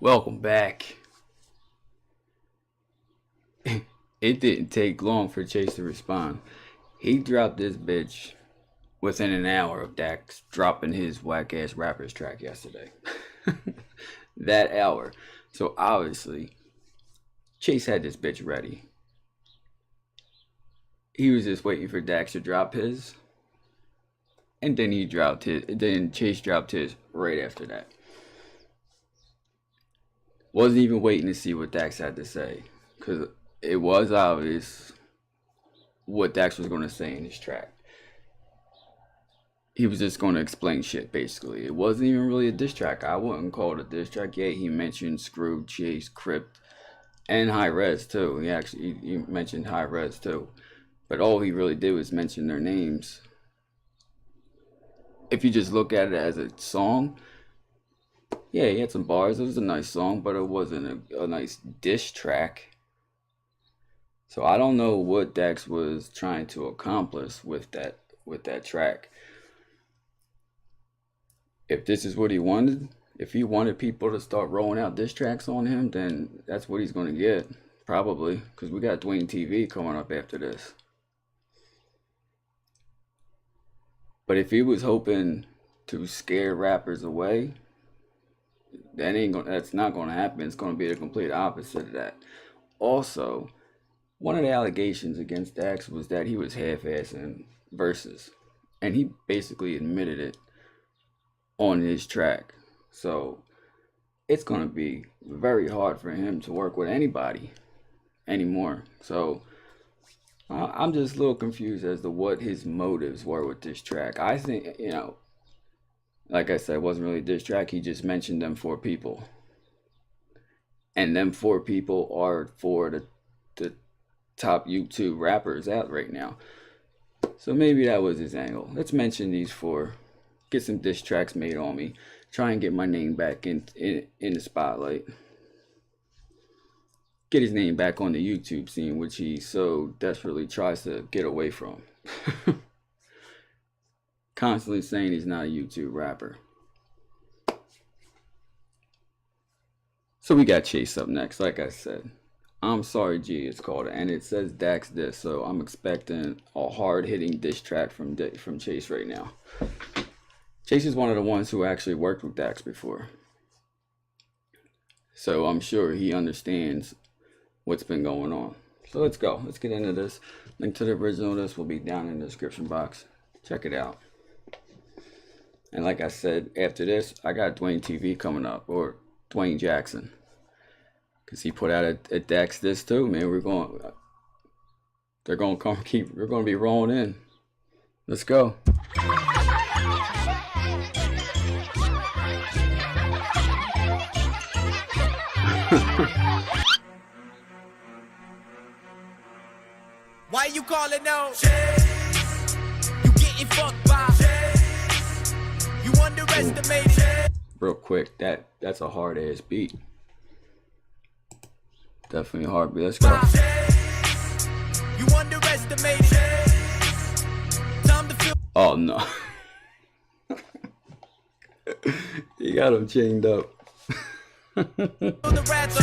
Welcome back. It didn't take long for Chase to respond. He dropped this bitch within an hour of Dax dropping his whack ass rappers track yesterday. That hour. So obviously, Chase had this bitch ready. He was just waiting for Dax to drop his, and then he dropped his. Then Chase dropped his right after that. Wasn't even waiting to see what Dax had to say, because it was obvious what Dax was going to say in his track. He was just going to explain shit, basically. It wasn't even really a diss track. I wouldn't call it a diss track. Yeah, he mentioned Screw, Chase, Crypt, and High Res too. He mentioned High Res too. But all he really did was mention their names. If you just look at it as a song, yeah, he had some bars. It was a nice song, but it wasn't a nice diss track. So I don't know what Dax was trying to accomplish with that track. If this is what he wanted, if he wanted people to start rolling out diss tracks on him, then that's what he's going to get, probably, because we got Dwayne TV coming up after this. But if he was hoping to scare rappers away, that's not going to happen. It's going to be the complete opposite of that. Also, one of the allegations against Dax was that he was half-assing verses, and he basically admitted it on his track. So it's going to be very hard for him to work with anybody anymore. So I'm just a little confused as to what his motives were with this track. I think, like I said, it wasn't really a diss track. He just mentioned them 4 people. And them 4 people are 4 of the top YouTube rappers out right now. So maybe that was his angle. Let's mention these 4. Get some diss tracks made on me. Try and get my name back in the spotlight. Get his name back on the YouTube scene, which he so desperately tries to get away from. Constantly saying he's not a YouTube rapper. So we got Chase up next, like I said. I'm Sorry G, it's called, and it says Dax Diss, so I'm expecting a hard-hitting diss track from Chase right now. Chase is one of the ones who actually worked with Dax before, so I'm sure he understands what's been going on. So let's go. Let's get into this. Link to the original of this will be down in the description box. Check it out. And like I said, after this, I got Dwayne TV coming up, or Dwayne Jackson, because he put out a Dax Diss too. Man, we're going to be rolling in. Let's go. Why you calling out? Chase. You getting fucked by Chase. You underestimated Chase. Real quick, that's a hard ass beat. Definitely a hard beat. Let's go. Chase. You underestimated Chase. Time to feel. Oh no. You got him chained up. The rats.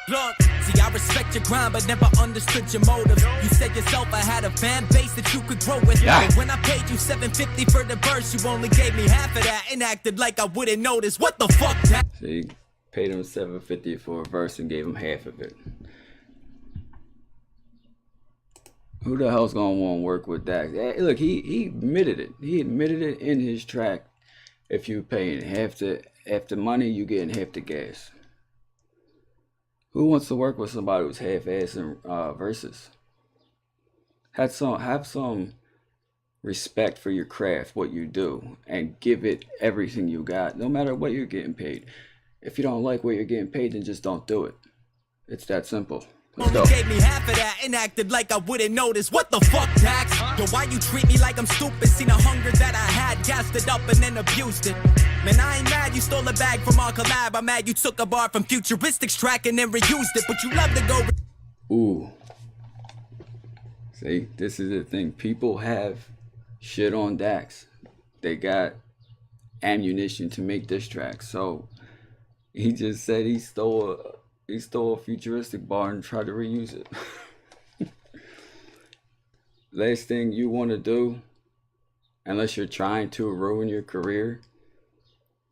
Look. See, I respect your grind, but never understood your motive. You said yourself I had a fan base that you could grow with. Yeah. But when I paid you $750 for the verse, you only gave me half of that and acted like I wouldn't notice. What the fuck, that? So you paid him $750 for a verse and gave him half of it. Who the hell's gonna want to work with Dax? Hey, look, he admitted it. He admitted it in his track. If you paying half the money, you getting half the gas. Who wants to work with somebody who's half-assing verses? Have some respect for your craft, what you do, and give it everything you got, no matter what you're getting paid. If you don't like what you're getting paid, then just don't do it. It's that simple. Let's go. Only gave me half of that and acted like I wouldn't notice. What the fuck, Dax? Yo, why you treat me like I'm stupid? Seen the hunger that I had, gassed it up and then abused it. Man, I ain't mad you stole a bag from our collab. I'm mad you took a bar from Futuristics track and then reused it. But you love to go. Ooh. See, this is the thing. People have shit on Dax. They got ammunition to make diss tracks. So He just said he stole a futuristic bar and tried to reuse it. Last thing you want to do, unless you're trying to ruin your career,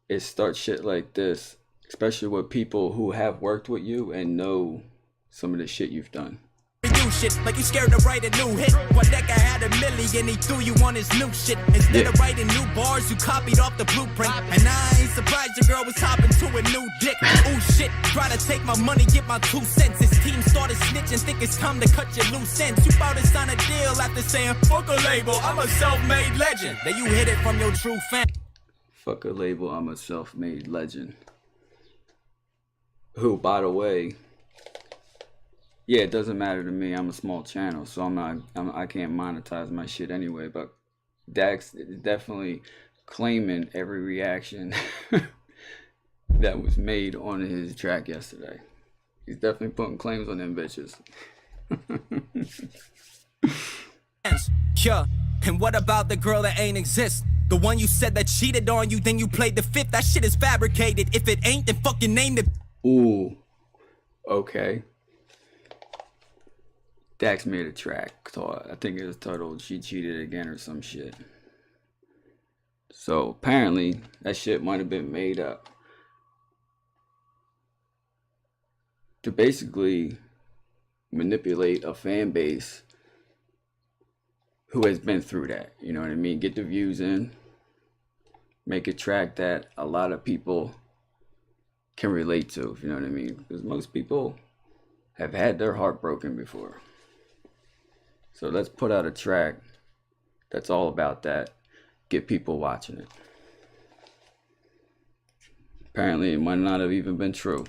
is start shit like this, especially with people who have worked with you and know some of the shit you've done. You shit like you scared to write a new hit. One deck I had $1 million, he threw you on his new shit. Instead of writing new bars, you copied off the blueprint. And I ain't surprised your girl was hopping to a new dick. Ooh shit, try to take my money, get my 2 cents. His team started snitching, think it's time to cut your loose ends. You bout to sign a deal after saying, fuck a label, I'm a self-made legend. Then you hit it from your true fan. Fuck a label, I'm a self-made legend. Who, by the way, yeah, it doesn't matter to me. I'm a small channel, so I can't monetize my shit anyway. But Dax is definitely claiming every reaction that was made on his track yesterday. He's definitely putting claims on them bitches. Yeah, and what about the girl that ain't exist? The one you said that cheated on you, then you played the fifth. That shit is fabricated. If it ain't, then fucking name it. Ooh, okay. Dax made a track, so I think it was titled "She Cheated Again" or some shit. So apparently that shit might have been made up to basically manipulate a fan base who has been through that. You know what I mean? Get the views in, make a track that a lot of people can relate to, if you know what I mean, because most people have had their heart broken before. So let's put out a track that's all about that, get people watching it. Apparently it might not have even been true.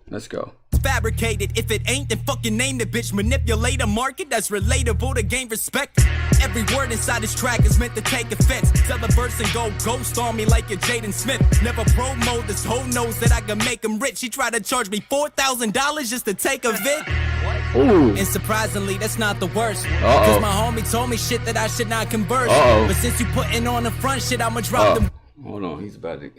Let's go. Fabricated. If it ain't, then fucking name the bitch. Manipulate a market that's relatable to gain respect. Every word inside this track is meant to take offense. Tell the verse and go ghost on me like you're Jaden Smith. Never promo, this hoe knows that I can make him rich. She tried to charge me $4,000 just to take a vid. Ooh. And surprisingly, that's not the worst. Because my homie told me shit that I should not converse. But since you putting on the front shit, I'ma drop them. Hold on, he's about to...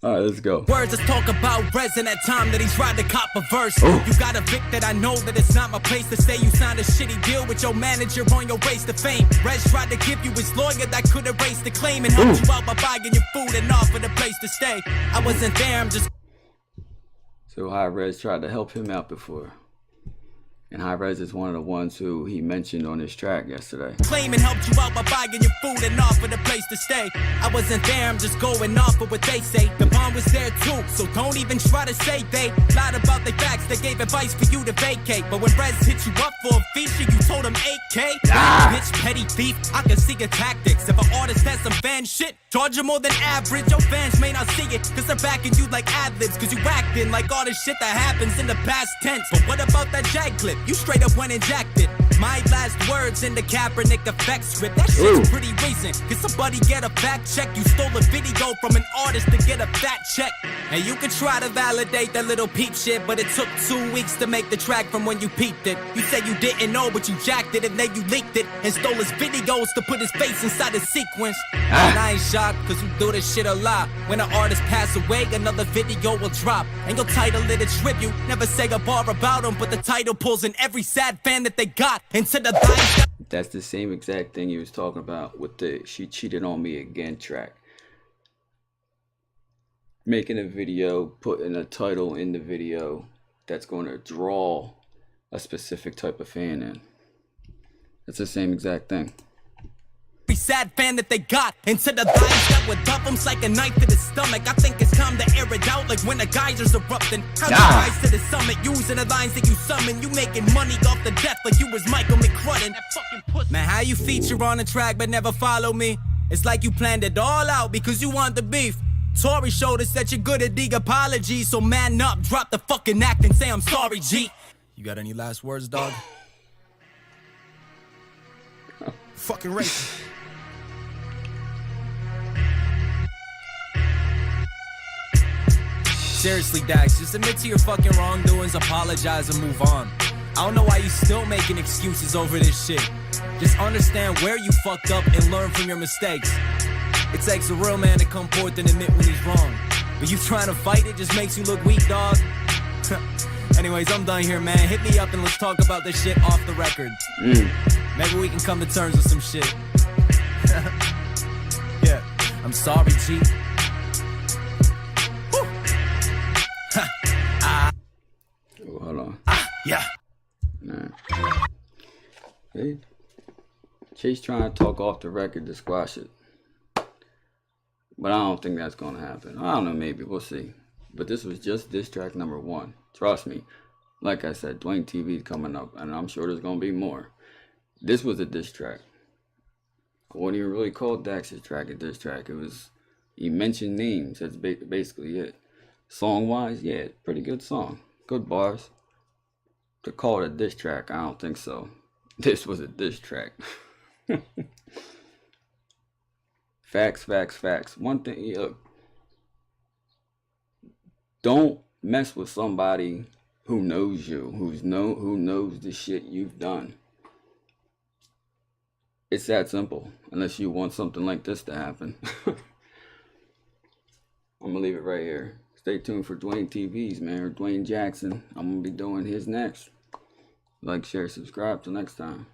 Alright, let's go. Words, let's talk about Rez and that time that he tried to cop a verse. You got a Vic that I know that it's not my place to say. You signed a shitty deal with your manager on your race to fame. Rez tried to give you his lawyer that could erase the claim and help you out by buying your food and offer the place to stay. I wasn't there, I'm just... So High Rez tried to help him out before. And High Rez is one of the ones who he mentioned on his track yesterday. Claim and helped you out by buying your food and offer the place to stay. I wasn't there, I'm just going off of what they say. The bond was there too, so don't even try to say they lied about their facts. They gave advice for you to vacate. But when Rez hit you up for a feature, you told him 8K. Bitch, petty thief, I can see your tactics. If an artist has some fan shit, charge you more than average. Your fans may not see it, cause they're backing you like ad-libs. Cause you acting like all this shit that happens in the past tense. But what about that Jag clip? You straight up went and jacked it. My last words in the Kaepernick effect script. That shit's pretty recent. Can somebody get a fact check? You stole a video from an artist to get a fat check. And you could try to validate that little peep shit, but it took 2 weeks to make the track from when you peeped it. You said you didn't know, but you jacked it, and then you leaked it and stole his videos to put his face inside the sequence. And I ain't shocked, cause you do this shit a lot. When an artist pass away, another video will drop. And you'll title it a tribute. Never say a bar about him, but the title pulls in every sad fan that they got into the thighs. That's the same exact thing he was talking about with the "She Cheated on Me Again" track. Making a video, putting a title in the video that's going to draw a specific type of fan in. It's the same exact thing. Every sad fan that they got into the thighs that would dump them like a knife to the stomach. I think it's time to air it out like when the geysers erupting. How you rise to the summit using the lines that you summon. You making money off the death like you was Michael McCrudden. Man, how you feature on a track but never follow me? It's like you planned it all out because you want the beef. Tory showed us that you're good at the apology, so man up, drop the fucking act and say I'm sorry, G. You got any last words, dog? Fucking racist. Seriously, Dax, just admit to your fucking wrongdoings, apologize, and move on. I don't know why you still making excuses over this shit. Just understand where you fucked up and learn from your mistakes. It takes a real man to come forth and admit when he's wrong. But you trying to fight it just makes you look weak, dog. Anyways, I'm done here, man. Hit me up and let's talk about this shit off the record. Maybe we can come to terms with some shit. Yeah, I'm sorry, G. Oh, hold on. Yeah. Nah. Hey, Chase trying to talk off the record to squash it. But I don't think that's going to happen. I don't know, maybe. We'll see. But this was just diss track number 1. Trust me. Like I said, Dwayne TV's coming up, and I'm sure there's going to be more. This was a diss track. I wouldn't even really call Dax's track a diss track. It was, he mentioned names. That's basically it. Song-wise, yeah, pretty good song. Good bars. To call it a diss track, I don't think so. This was a diss track. Facts, facts, facts. One thing, look, don't mess with somebody who knows you, who knows the shit you've done. It's that simple, unless you want something like this to happen. I'm gonna leave it right here. Stay tuned for Dwayne TV's, man, or Dwayne Jackson. I'm gonna be doing his next. Like, share, subscribe. Till next time.